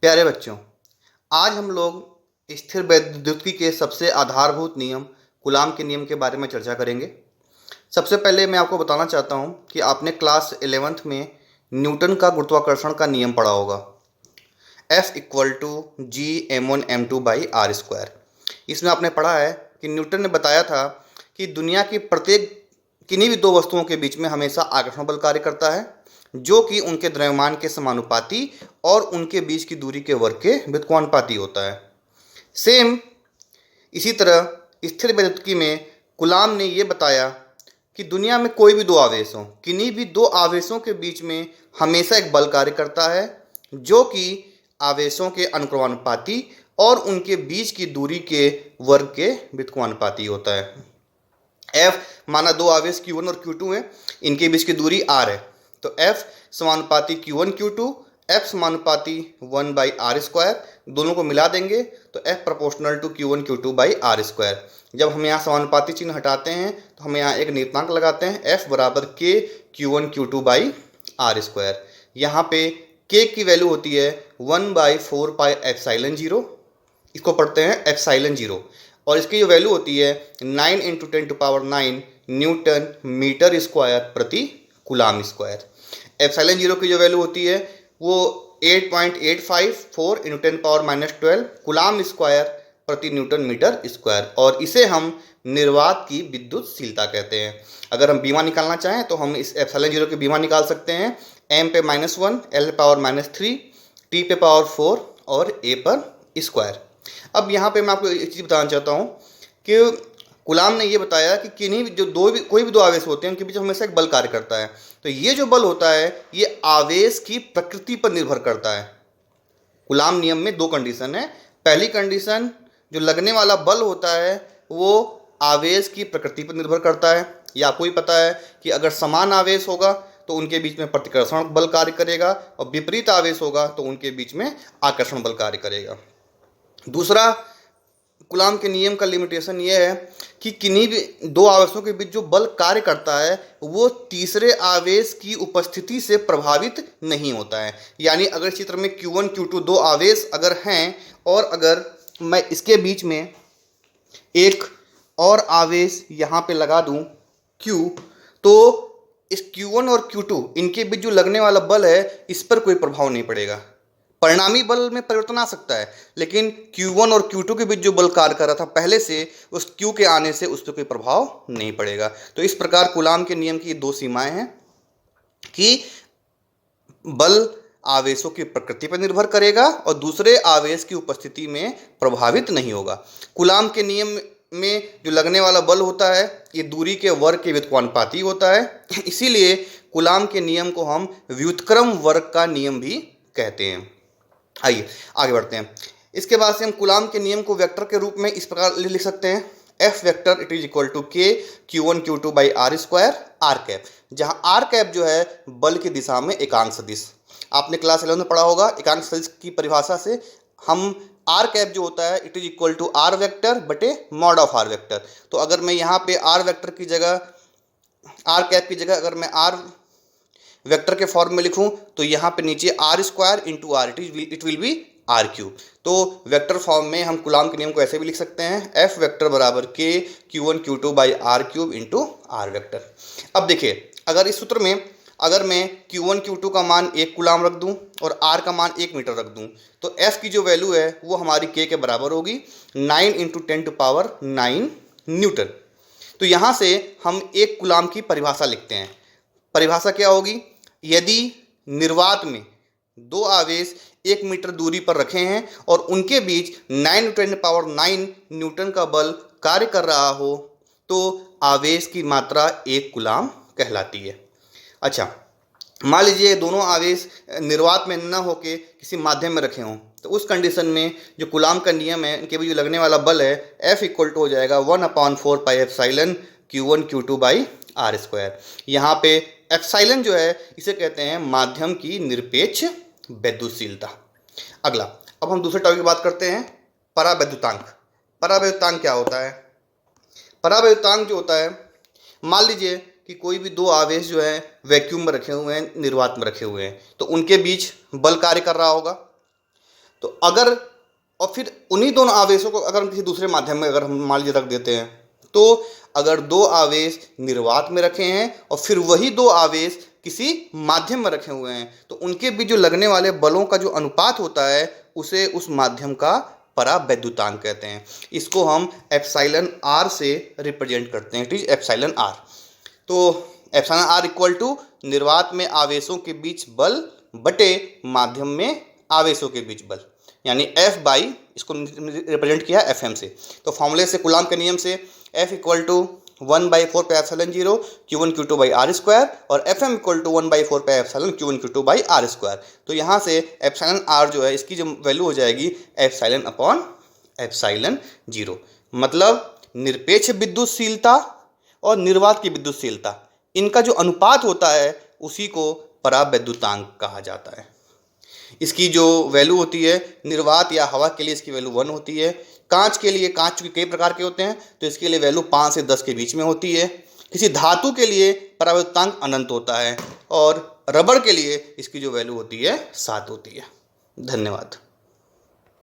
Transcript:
प्यारे बच्चों, आज हम लोग स्थिर वैद्युतिकी के सबसे आधारभूत नियम कूलाम के नियम के बारे में चर्चा करेंगे। सबसे पहले मैं आपको बताना चाहता हूं कि आपने क्लास 11th में न्यूटन का गुरुत्वाकर्षण का नियम पढ़ा होगा, F=G m1m2/r²। इसमें आपने पढ़ा है कि न्यूटन ने बताया था कि दुनिया की प्रत्येक किन्हीं भी दो वस्तुओं के बीच में हमेशा आकर्षण बल कार्य करता है, जो कि उनके द्रव्यमान के समानुपाती और उनके बीच की दूरी के वर्ग के व्युत्क्रमानुपाती होता है। सेम इसी तरह स्थिर वैद्युतिकी में कूलाम ने यह बताया कि दुनिया में कोई भी दो आवेश हों, किन्हीं भी दो आवेशों के बीच में हमेशा एक बल कार्य करता है, जो कि आवेशों के अनुक्रमानुपाती और उनके बीच की दूरी के वर्ग के व्युत्क्रमानुपाती होता है। F माना दो आवेश Q1 और Q2 हैं, इनके बीच की दूरी R है, तो F समानुपाती Q1 Q2, F समानुपाती 1/r²। दोनों को मिला देंगे तो F proportional to Q1 Q2/r²। जब हम यहाँ समानुपाती चिन्ह हटाते हैं तो हम यहाँ एक नियतांक लगाते हैं, F बराबर K Q1 Q2/r²। यहाँ पे K की वैल्यू होती है 1/4πε0, इसको पढ़ते हैं ε0, और इसकी जो वैल्यू होती है 9 × 10⁹ न्यूटन मीटर स्क्वायर प्रति कूलाम स्क्वायर। ε0 की जो वैल्यू होती है वो 8.854 × 10⁻12 कूलाम स्क्वायर प्रति न्यूटन मीटर स्क्वायर, और इसे हम निर्वात की विद्युतशीलता कहते हैं। अगर हम बीमा निकालना चाहें तो हम इस ε0 की बीमा निकाल सकते हैं, m पे -1, l पे -3, t पे ⁴ और a पर स्क्वायर। अब यहाँ पे मैं आपको एक चीज़ बताना चाहता हूँ कि कूलाम ने ये बताया कि किन्हीं जो कोई भी दो आवेश होते हैं उनके बीच हमेशा एक बल कार्य करता है। तो ये जो बल होता है ये आवेश की प्रकृति पर निर्भर करता है। कूलाम नियम में दो कंडीशन है। पहली कंडीशन, जो लगने वाला बल होता है वो आवेश की प्रकृति पर निर्भर करता है। ये आपको ही पता है कि अगर समान आवेश होगा तो उनके बीच में प्रतिकर्षण बल कार्य करेगा, और विपरीत आवेश होगा तो उनके बीच में आकर्षण बल कार्य करेगा। दूसरा, कूलाम के नियम का लिमिटेशन ये है कि किन्हीं भी दो आवेशों के बीच जो बल कार्य करता है वो तीसरे आवेश की उपस्थिति से प्रभावित नहीं होता है। यानी अगर चित्र में Q1 Q2 दो आवेश अगर हैं और अगर मैं इसके बीच में एक और आवेश यहाँ पे लगा दूँ Q, तो इस Q1 और Q2 इनके बीच जो लगने वाला बल है इस पर कोई प्रभाव नहीं पड़ेगा। परिणामी बल में परिवर्तन आ सकता है, लेकिन Q1 और Q2 के बीच जो बल कार्य कर रहा था पहले से, उस Q के आने से उस पर कोई प्रभाव नहीं पड़ेगा। तो इस प्रकार कूलाम के नियम की दो सीमाएं हैं कि बल आवेशों की प्रकृति पर निर्भर करेगा और दूसरे आवेश की उपस्थिति में प्रभावित नहीं होगा। कूलाम के नियम में जो लगने वाला बल होता है ये दूरी के वर्ग के व्युत्क्रमानुपाती होता है, इसीलिए कूलाम के नियम को हम व्युत्क्रम वर्ग का नियम भी कहते हैं। आइए आगे बढ़ते हैं। इसके बाद से हम कूलाम के नियम को वेक्टर के रूप में इस प्रकार लिख सकते हैं, F vector it is equal to K Q1 Q2/r², r cap, जहाँ r कैप जो है बल की दिशा में एकांक सदिश। आपने क्लास 11 में पढ़ा होगा, एकांक सदिश की परिभाषा से हम r कैप जो होता है it is equal to r vector बटे मॉड ऑफ r वेक्टर। तो अगर मैं यहाँ पे r वेक्टर की जगह, r कैप की जगह अगर मैं r वेक्टर के फॉर्म में लिखूं तो यहाँ पे नीचे r² into r, it will be r³। तो वेक्टर फॉर्म में हम कूलाम के नियम को ऐसे भी लिख सकते हैं, F वेक्टर बराबर K Q1 Q2/r³ into r vector. अब देखिए, अगर इस सूत्र में अगर मैं Q1 Q2 का मान 1 कूलाम रख दूं और r का मान 1 मीटर रख दूं तो F की जो वैल्यू है वो हमारी K के बराबर होगी 9 × 10⁹ न्यूटन। तो यहाँ से हम 1 कूलाम की परिभाषा लिखते हैं। परिभाषा क्या होगी? यदि निर्वात में दो आवेश 1 मीटर दूरी पर रखे हैं और उनके बीच 9 × 10⁹ न्यूटन का बल कार्य कर रहा हो तो आवेश की मात्रा 1 कूलाम कहलाती है। अच्छा, मान लीजिए दोनों आवेश निर्वात में न होके किसी माध्यम में रखे हों, तो उस कंडीशन में जो कूलाम का नियम है इनके बीच जो लगने वाला बल है F इक्वल टू हो जाएगा 1/4πε Q1 Q2/r²। यहाँ पे एप्सिलॉन जो है इसे कहते हैं माध्यम की निरपेक्ष वैद्युतशीलता। अगला, अब हम दूसरे टॉपिक की बात करते हैं, परावैद्युतांक। परावैद्युतांक क्या होता है? परावैद्युतांक जो होता है, मान लीजिए कि कोई भी दो आवेश जो है वैक्यूम में रखे हुए हैं, निर्वात में रखे हुए हैं, तो उनके बीच बल कार्य कर रहा होगा। तो अगर और फिर उन्हीं दोनों आवेशों को अगर हम किसी दूसरे माध्यम में अगर हम मान लीजिए रख देते हैं, तो अगर दो आवेश निर्वात में रखे हैं और फिर वही दो आवेश किसी माध्यम में रखे हुए हैं, तो उनके बीच जो लगने वाले बलों का जो अनुपात होता है उसे उस माध्यम का परावैद्युतांक कहते हैं। इसको हम एप्सिलॉन आर से रिप्रेजेंट करते हैं, इट इज एप्सिलॉन आर। तो एप्सिलॉन आर इक्वल टू निर्वात में आवेशों के बीच बल बटे माध्यम में आवेशों के बीच बल, यानी F बाई, इसको रिप्रेजेंट किया एफ एम से। तो फॉर्मूले से, कूलाम के नियम से, F equal to 1/4 pi epsilon 0 Q1 Q2 by R square और FM equal to 1/4 pi epsilon Q1 Q2 by R square. तो यहाँ से एप्सिलॉन आर जो है इसकी जो वैल्यू हो जाएगी एप्सिलॉन अपॉन एप्सिलॉन 0। मतलब निरपेक्ष विद्युतशीलता और निर्वात की विद्युतशीलता, इनका जो अनुपात होता है उसी को परावैद्युतांक कहा जाता है। इसकी जो वैल्यू होती है निर्वात या हवा के लिए इसकी वैल्यू 1 होती है। कांच के लिए, कांच के कई प्रकार के होते हैं तो इसके लिए वैल्यू 5 से 10 के बीच में होती है। किसी धातु के लिए परावैद्युतांक अनंत होता है और रबड़ के लिए इसकी जो वैल्यू होती है 7 होती है। धन्यवाद।